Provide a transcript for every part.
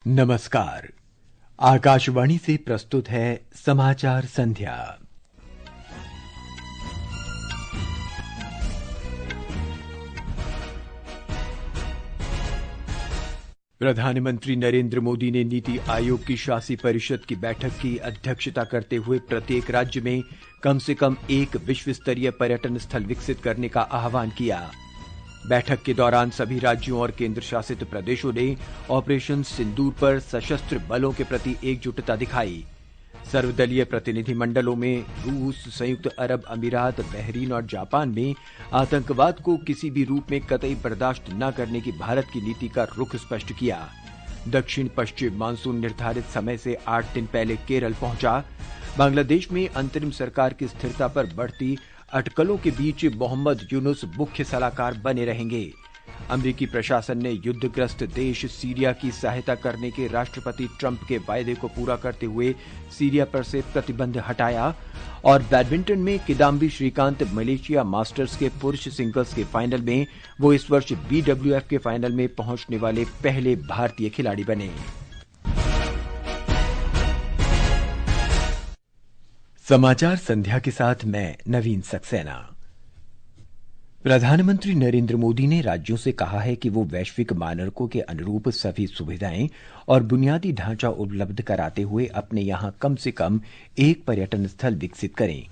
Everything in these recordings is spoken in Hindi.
नमस्कार। आकाशवाणी से प्रस्तुत है समाचार संध्या। प्रधानमंत्री नरेंद्र मोदी ने नीति आयोग की शासी परिषद की बैठक की अध्यक्षता करते हुए प्रत्येक राज्य में कम से कम एक विश्व स्तरीय पर्यटन स्थल विकसित करने का आह्वान किया। बैठक के दौरान सभी राज्यों और केंद्र शासित प्रदेशों ने ऑपरेशन सिंदूर पर सशस्त्र बलों के प्रति एकजुटता दिखाई। सर्वदलीय प्रतिनिधिमंडलों में रूस, संयुक्त अरब अमीरात, बहरीन और जापान में आतंकवाद को किसी भी रूप में कतई बर्दाश्त न करने की भारत की नीति का रुख स्पष्ट किया। दक्षिण पश्चिम मानसून निर्धारित समय से 8 दिन पहले केरल पहुंचा। बांग्लादेश में अंतरिम सरकार की स्थिरता पर बढ़ती अटकलों के बीच मोहम्मद यूनुस मुख्य सलाहकार बने रहेंगे। अमेरिकी प्रशासन ने युद्धग्रस्त देश सीरिया की सहायता करने के राष्ट्रपति ट्रंप के वायदे को पूरा करते हुए सीरिया पर से प्रतिबंध हटाया। और बैडमिंटन में किदाम्बी श्रीकांत मलेशिया मास्टर्स के पुरुष सिंगल्स के फाइनल में वो इस वर्ष BWF के फाइनल में पहुंचने वाले पहले भारतीय खिलाड़ी बने। समाचार संध्या के साथ मैं नवीन सक्सेना। प्रधानमंत्री नरेंद्र मोदी ने राज्यों से कहा है कि वो वैश्विक मानकों के अनुरूप सभी सुविधाएं और बुनियादी ढांचा उपलब्ध कराते हुए अपने यहां कम से कम एक पर्यटन स्थल विकसित करें।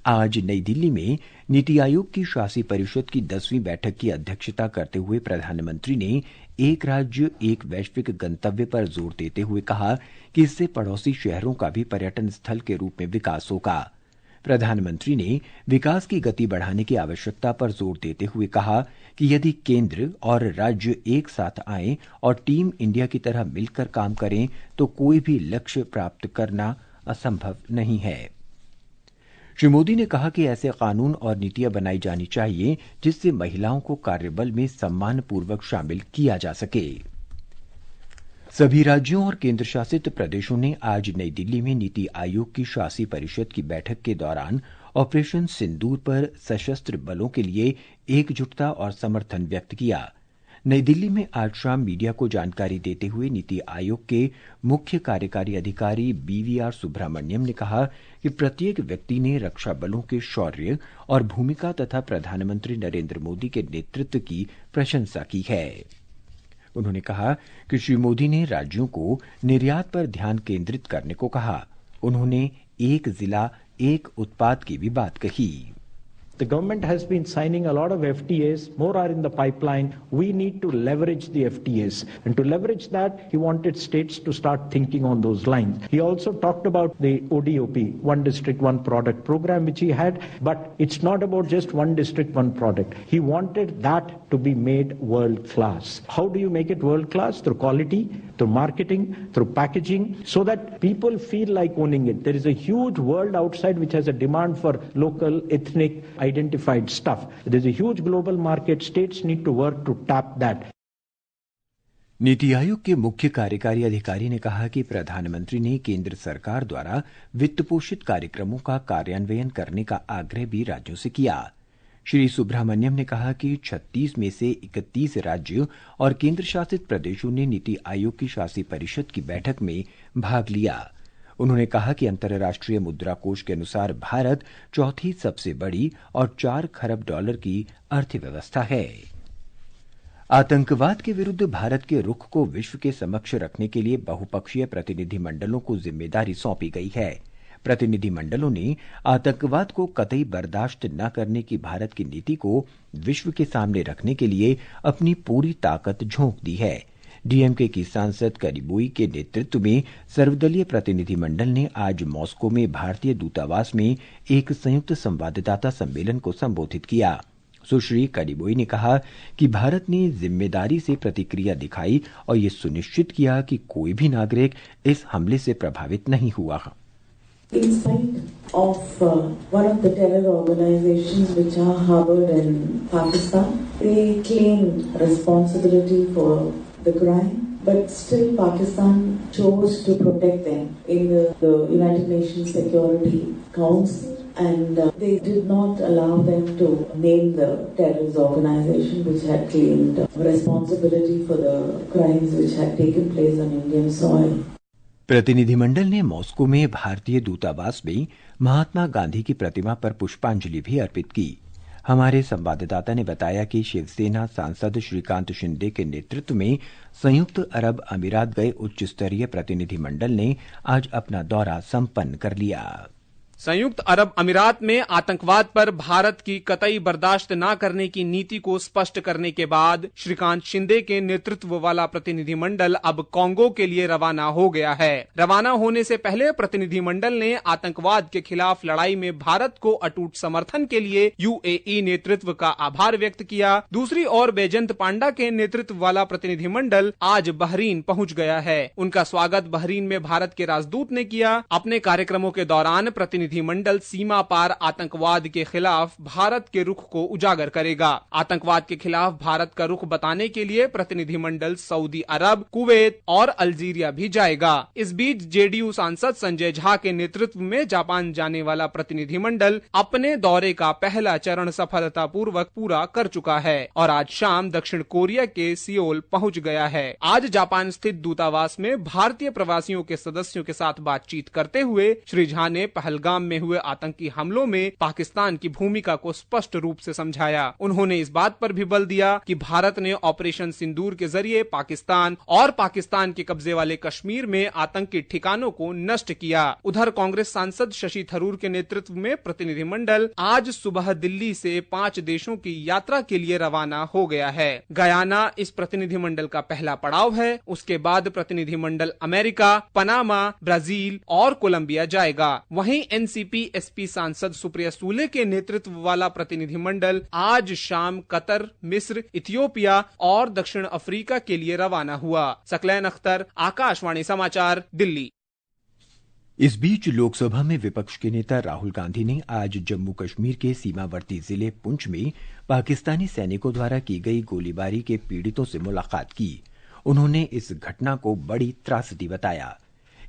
आज नई दिल्ली में नीति आयोग की शासी परिषद की 10वीं बैठक की अध्यक्षता करते हुए प्रधानमंत्री ने एक राज्य एक वैश्विक गंतव्य पर जोर देते हुए कहा कि इससे पड़ोसी शहरों का भी पर्यटन स्थल के रूप में विकास होगा। प्रधानमंत्री ने विकास की गति बढ़ाने की आवश्यकता पर जोर देते हुए कहा कि यदि केंद्र और राज्य एक साथ आएं और टीम इंडिया की तरह मिलकर काम करें तो कोई भी लक्ष्य प्राप्त करना असंभव नहीं है। श्री मोदी ने कहा कि ऐसे कानून और नीतियां बनाई जानी चाहिए जिससे महिलाओं को कार्यबल में सम्मानपूर्वक शामिल किया जा सके। सभी राज्यों और केंद्र शासित प्रदेशों ने आज नई दिल्ली में नीति आयोग की शासी परिषद की बैठक के दौरान ऑपरेशन सिंदूर पर सशस्त्र बलों के लिए एकजुटता और समर्थन व्यक्त किया। नई दिल्ली में आज शाम मीडिया को जानकारी देते हुए नीति आयोग के मुख्य कार्यकारी अधिकारी BVR सुब्रह्मण्यम ने कहा कि प्रत्येक व्यक्ति ने रक्षा बलों के शौर्य और भूमिका तथा प्रधानमंत्री नरेंद्र मोदी के नेतृत्व की प्रशंसा की है। उन्होंने कहा कि श्री मोदी ने राज्यों को निर्यात पर ध्यान केंद्रित करने को कहा। उन्होंने एक जिला एक उत्पाद की भी बात कही। The government has been signing a lot of FTAs, more are in the pipeline. We need to leverage the FTAs. And to leverage that, he wanted states to start thinking on those lines. He also talked about the ODOP, One District, One Product program, which he had, but it's not about just one district, one product. He wanted that to be made world class. How do you make it world class? Through quality, through marketing, through packaging, so that people feel like owning it. There is a huge world outside which has a demand for local, ethnic, identified stuff. There's a huge global market. States need to work to tap that. NITI Aayog के मुख्य कार्यकारी अधिकारी ने कहा कि प्रधानमंत्री ने केंद्र सरकार द्वारा वित्त पोषित कार्यक्रमों का कार्यान्वयन करने का आग्रह भी राज्यों से किया। श्री सुब्रह्मण्यम ने कहा कि 36 में से 31 राज्य और केंद्र शासित प्रदेशों ने नीति आयोग की शासी परिषद की बैठक में भाग लिया। उन्होंने कहा कि अंतर्राष्ट्रीय मुद्रा कोष के अनुसार भारत चौथी सबसे बड़ी और $4 खरब की अर्थव्यवस्था है। आतंकवाद के विरुद्ध भारत के रुख को विश्व के समक्ष रखने के लिए बहुपक्षीय प्रतिनिधिमंडलों को जिम्मेदारी सौंपी गई है। प्रतिनिधिमंडलों ने आतंकवाद को कतई बर्दाश्त न करने की भारत की नीति को विश्व के सामने रखने के लिए अपनी पूरी ताकत झोंक दी है। डीएमके की सांसद करिबोई के नेतृत्व में सर्वदलीय प्रतिनिधिमंडल ने आज मॉस्को में भारतीय दूतावास में एक संयुक्त संवाददाता सम्मेलन को संबोधित किया। सुश्री करिबोई ने कहा कि भारत ने जिम्मेदारी से प्रतिक्रिया दिखाई और ये सुनिश्चित किया कि कोई भी नागरिक इस हमले से प्रभावित नहीं हुआ। In spite of one of the terror organizations which are harbored in Pakistan, they claim responsibility for the crime, but still Pakistan chose to protect them in the United Nations Security Council. and they did not allow them to name the terrorist organization which had claimed responsibility for the crimes which had taken place on Indian soil. प्रतिनिधिमंडल ने मॉस्को में भारतीय दूतावास में महात्मा गांधी की प्रतिमा पर पुष्पांजलि भी अर्पित की। हमारे संवाददाता ने बताया कि शिवसेना सांसद श्रीकांत शिंदे के नेतृत्व में संयुक्त अरब अमीरात गए उच्च स्तरीय प्रतिनिधिमंडल ने आज अपना दौरा संपन्न कर लिया। संयुक्त अरब अमीरात में आतंकवाद पर भारत की कतई बर्दाश्त न करने की नीति को स्पष्ट करने के बाद श्रीकांत शिंदे के नेतृत्व वाला प्रतिनिधिमंडल अब कांगो के लिए रवाना हो गया है। रवाना होने से पहले प्रतिनिधिमंडल ने आतंकवाद के खिलाफ लड़ाई में भारत को अटूट समर्थन के लिए यूएई नेतृत्व का आभार व्यक्त किया। दूसरी ओर बैजंत पांडा के नेतृत्व वाला प्रतिनिधिमंडल आज बहरीन पहुंच गया है। उनका स्वागत बहरीन में भारत के राजदूत ने किया। अपने कार्यक्रमों के दौरान प्रतिनिधिमंडल सीमा पार आतंकवाद के खिलाफ भारत के रुख को उजागर करेगा। आतंकवाद के खिलाफ भारत का रुख बताने के लिए प्रतिनिधिमंडल सऊदी अरब, कुवैत और अल्जीरिया भी जाएगा। इस बीच जेडीयू सांसद संजय झा के नेतृत्व में जापान जाने वाला प्रतिनिधिमंडल अपने दौरे का पहला चरण सफलतापूर्वक पूरा कर चुका है और आज शाम दक्षिण कोरिया के सियोल पहुंच गया है। आज जापान स्थित दूतावास में भारतीय प्रवासियों के सदस्यों के साथ बातचीत करते हुए श्री झा ने पहलगाम में हुए आतंकी हमलों में पाकिस्तान की भूमिका को स्पष्ट रूप से समझाया। उन्होंने इस बात पर भी बल दिया कि भारत ने ऑपरेशन सिंदूर के जरिए पाकिस्तान और पाकिस्तान के कब्जे वाले कश्मीर में आतंकी ठिकानों को नष्ट किया। उधर कांग्रेस सांसद शशि थरूर के नेतृत्व में प्रतिनिधिमंडल आज सुबह दिल्ली से 5 देशों की यात्रा के लिए रवाना हो गया है। गयाना इस प्रतिनिधिमंडल का पहला पड़ाव है। उसके बाद प्रतिनिधिमंडल अमेरिका, पनामा, ब्राजील और कोलंबिया जाएगा। वहीं एनसीपी एसपी सांसद सुप्रिया सूले के नेतृत्व वाला प्रतिनिधिमंडल आज शाम कतर, मिस्र, इथियोपिया और दक्षिण अफ्रीका के लिए रवाना हुआ। सकलैन अख्तर, आकाशवाणी समाचार, दिल्ली। इस बीच लोकसभा में विपक्ष के नेता राहुल गांधी ने आज जम्मू कश्मीर के सीमावर्ती जिले पुंछ में पाकिस्तानी सैनिकों द्वारा की गई गोलीबारी के पीड़ितों से मुलाकात की। उन्होंने इस घटना को बड़ी त्रासदी बताया।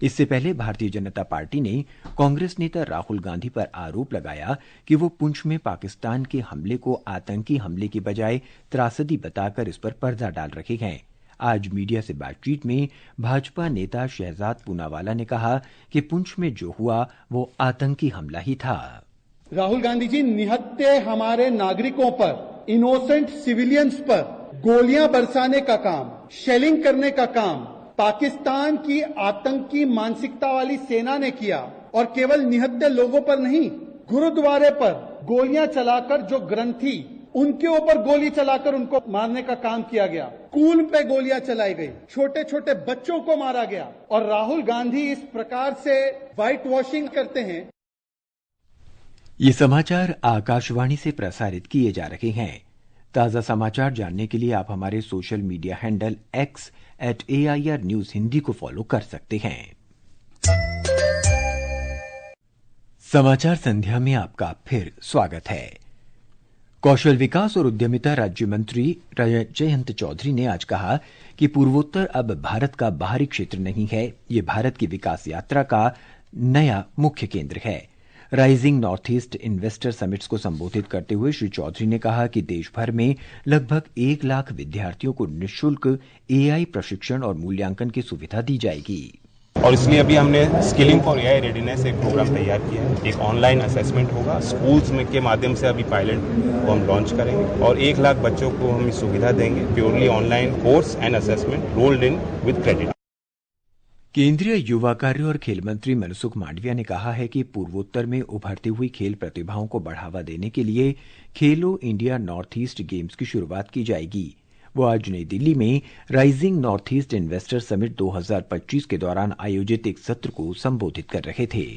इससे पहले भारतीय जनता पार्टी ने कांग्रेस नेता राहुल गांधी पर आरोप लगाया कि वो पुंछ में पाकिस्तान के हमले को आतंकी हमले की बजाय त्रासदी बताकर इस पर पर्दा डाल रहे हैं। आज मीडिया से बातचीत में भाजपा नेता शहजाद पूनावाला ने कहा कि पुंछ में जो हुआ वो आतंकी हमला ही था। राहुल गांधी जी निहत्थे हमारे नागरिकों पर, इनोसेंट सिविलियंस पर गोलियां बरसाने का काम, शेलिंग करने का काम पाकिस्तान की आतंकी मानसिकता वाली सेना ने किया और केवल निहत्थे लोगों पर नहीं, गुरुद्वारे पर गोलियां चलाकर जो ग्रंथी उनके ऊपर गोली चलाकर उनको मारने का काम किया गया। स्कूल पे गोलियां चलाई गई, छोटे छोटे बच्चों को मारा गया और राहुल गांधी इस प्रकार से व्हाइट वॉशिंग करते हैं। ये समाचार आकाशवाणी से प्रसारित किए जा रहे हैं। ताजा समाचार जानने के लिए आप हमारे social media handle x@AIR news Hindi को फॉलो कर सकते हैं। समाचार संध्या में आपका फिर स्वागत है। कौशल विकास और उद्यमिता राज्य मंत्री जयंत चौधरी ने आज कहा कि पूर्वोत्तर अब भारत का बाहरी क्षेत्र नहीं है, ये भारत की विकास यात्रा का नया मुख्य केंद्र है। Rising north east investor summits को संबोधित करते हुए श्री चौधरी ने कहा कि देश भर में लगभग 1 लाख विद्यार्थियों को निःशुल्क एआई प्रशिक्षण और मूल्यांकन की सुविधा दी जाएगी। और इसलिए अभी हमने स्किलिंग फॉर एआई रेडीनेस एक प्रोग्राम तैयार किया है। एक ऑनलाइन असेसमेंट होगा, स्कूल्स में के माध्यम से अभी पायलट को हम लॉन्च करेंगे और 1 लाख बच्चों को हम सुविधा देंगे। Purely online course and assessment rolled in with credit. केंद्रीय युवा कार्य और खेल मंत्री मनसुख मांडविया ने कहा है कि पूर्वोत्तर में उभरती हुई खेल प्रतिभाओं को बढ़ावा देने के लिए खेलो इंडिया नॉर्थ ईस्ट गेम्स की शुरुआत की जाएगी। वो आज नई दिल्ली में rising north east investor summit 2025 के दौरान आयोजित एक सत्र को संबोधित कर रहे थे।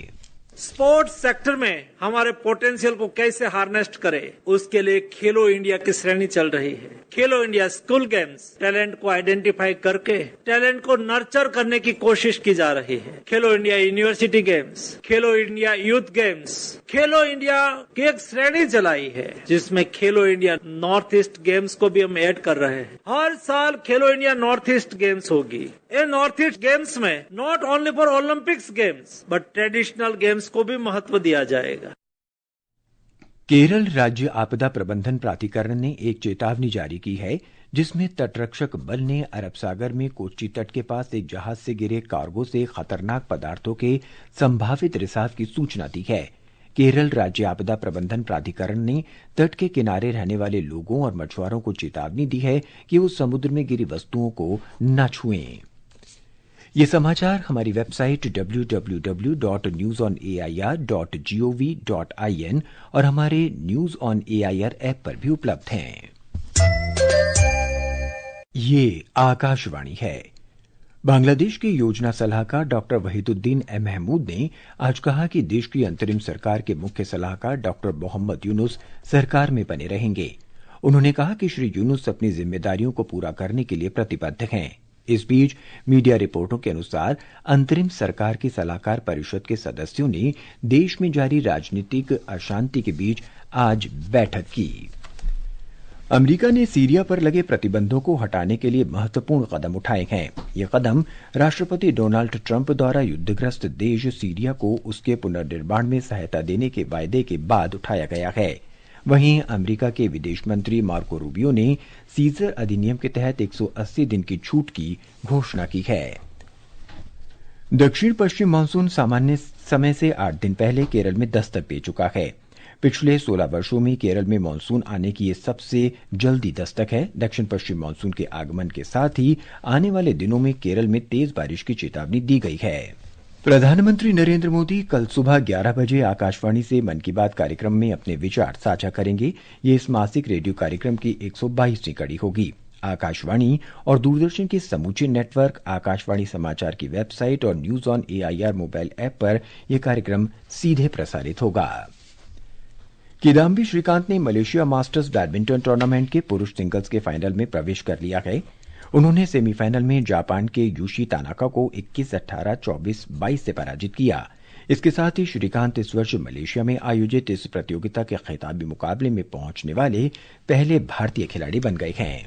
स्पोर्ट्स सेक्टर में हमारे पोटेंशियल को कैसे हार्नेस्ट करें, उसके लिए खेलो इंडिया की श्रेणी चल रही है। खेलो इंडिया स्कूल गेम्स टैलेंट को आइडेंटिफाई करके टैलेंट को नर्चर करने की कोशिश की जा रही है। खेलो इंडिया यूनिवर्सिटी गेम्स, खेलो इंडिया यूथ गेम्स, खेलो इंडिया की एक श्रेणी चलाई है जिसमें खेलो इंडिया नॉर्थ ईस्ट गेम्स को भी हम ऐड कर रहे हैं। हर साल खेलो इंडिया नॉर्थ ईस्ट गेम्स होगी। ये नॉर्थ ईस्ट गेम्स में not only for Olympics games but traditional games को भी महत्व दिया जाएगा। केरल राज्य आपदा प्रबंधन प्राधिकरण ने एक चेतावनी जारी की है, जिसमें तटरक्षक बल ने अरब सागर में कोच्चि तट के पास एक जहाज से गिरे कार्गो से खतरनाक पदार्थों के संभावित रिसाव की सूचना दी है। केरल राज्य आपदा प्रबंधन प्राधिकरण ने तट के किनारे रहने वाले लोगों और मछुआरों को चेतावनी दी है कि वो समुद्र में गिरी वस्तुओं को न छुएं। ये समाचार हमारी वेबसाइट www.newsonair.gov.in और हमारे न्यूज ऑन एआईआर ऐप पर भी उपलब्ध हैं। ये आकाशवाणी है। बांग्लादेश के योजना सलाहकार डॉक्टर वहीदुद्दीन ए महमूद ने आज कहा कि देश की अंतरिम सरकार के मुख्य सलाहकार डॉक्टर मोहम्मद यूनुस सरकार में बने रहेंगे। उन्होंने कहा कि श्री यूनुस अपनी जिम्मेदारियों को पूरा करने के लिए प्रतिबद्ध हैं। इस बीच मीडिया रिपोर्टों के अनुसार अंतरिम सरकार की सलाहकार परिषद के सदस्यों ने देश में जारी राजनीतिक अशांति के बीच आज बैठक की। अमेरिका ने सीरिया पर लगे प्रतिबंधों को हटाने के लिए महत्वपूर्ण कदम उठाए हैं। ये कदम राष्ट्रपति डोनाल्ड ट्रंप द्वारा युद्धग्रस्त देश सीरिया को उसके पुनर्निर्माण में सहायता देने के वायदे के बाद उठाया गया है। वहीं अमेरिका के विदेश मंत्री मार्को रूबियो ने सीजर अधिनियम के तहत 180 दिन की छूट की घोषणा की है। दक्षिण पश्चिम मानसून सामान्य समय से 8 दिन पहले केरल में दस्तक दे चुका है। पिछले 16 वर्षों में केरल में मानसून आने की ये सबसे जल्दी दस्तक है। दक्षिण पश्चिम मानसून के आगमन के साथ ही आने वाले दिनों में केरल में तेज बारिश की चेतावनी दी गई है। प्रधानमंत्री नरेंद्र मोदी कल सुबह 11 बजे आकाशवाणी से मन की बात कार्यक्रम में अपने विचार साझा करेंगे। ये इस मासिक रेडियो कार्यक्रम की 122वीं कड़ी होगी। आकाशवाणी और दूरदर्शन के समूचे नेटवर्क, आकाशवाणी समाचार की वेबसाइट और news on AIR mobile app पर यह कार्यक्रम सीधे प्रसारित होगा। किदाम्बी श्रीकांत ने मलेशिया मास्टर्स बैडमिंटन टूर्नामेंट के पुरुष सिंगल्स के फाइनल में प्रवेश कर लिया है। उन्होंने सेमीफाइनल में जापान के यूशी तानाका को 21-18, 24-22 से पराजित किया। इसके साथ ही श्रीकांत इस वर्ष मलेशिया में आयोजित इस प्रतियोगिता के खिताबी मुकाबले में पहुंचने वाले पहले भारतीय खिलाड़ी बन गए हैं।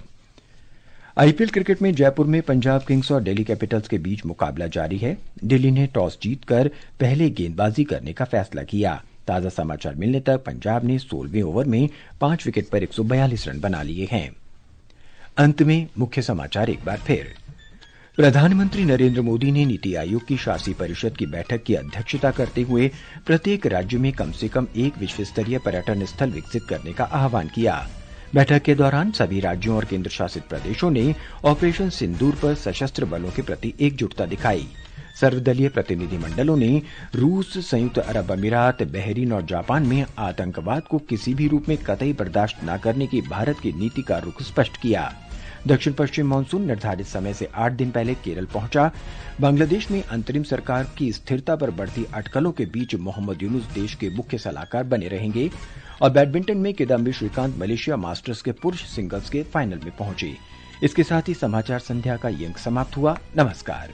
आईपीएल क्रिकेट में जयपुर में पंजाब किंग्स और दिल्ली कैपिटल्स के बीच मुकाबला जारी है। दिल्ली ने टॉस जीतकर पहले गेंदबाजी करने का फैसला किया। ताजा समाचार मिलने तक पंजाब ने 16वें ओवर में 5 विकेट पर 142 रन बना लिए हैं। अंत में मुख्य समाचार एक बार फिर। प्रधानमंत्री नरेंद्र मोदी ने नीति आयोग की शासी परिषद की बैठक की अध्यक्षता करते हुए प्रत्येक राज्य में कम से कम एक विश्व स्तरीय पर्यटन स्थल विकसित करने का आह्वान किया। बैठक के दौरान सभी राज्यों और केंद्र शासित प्रदेशों ने ऑपरेशन सिंदूर पर सशस्त्र बलों के प्रति एकजुटता दिखाई। सर्वदलीय प्रतिनिधिमंडलों ने रूस, संयुक्त अरब अमीरात, बहरीन और जापान में आतंकवाद को किसी भी रूप में कतई बर्दाश्त न करने की भारत की नीति का रुख स्पष्ट किया। दक्षिण पश्चिम मानसून निर्धारित समय से 8 दिन पहले केरल पहुंचा। बांग्लादेश में अंतरिम सरकार की स्थिरता पर बढ़ती अटकलों के बीच मोहम्मद यूनुस देश के मुख्य सलाहकार बने रहेंगे। और बैडमिंटन में किदाम्बी श्रीकांत मलेशिया मास्टर्स के पुरुष सिंगल्स के फाइनल में पहुंचे। इसके साथ ही समाचार संध्या का ये अंक समाप्त हुआ। नमस्कार।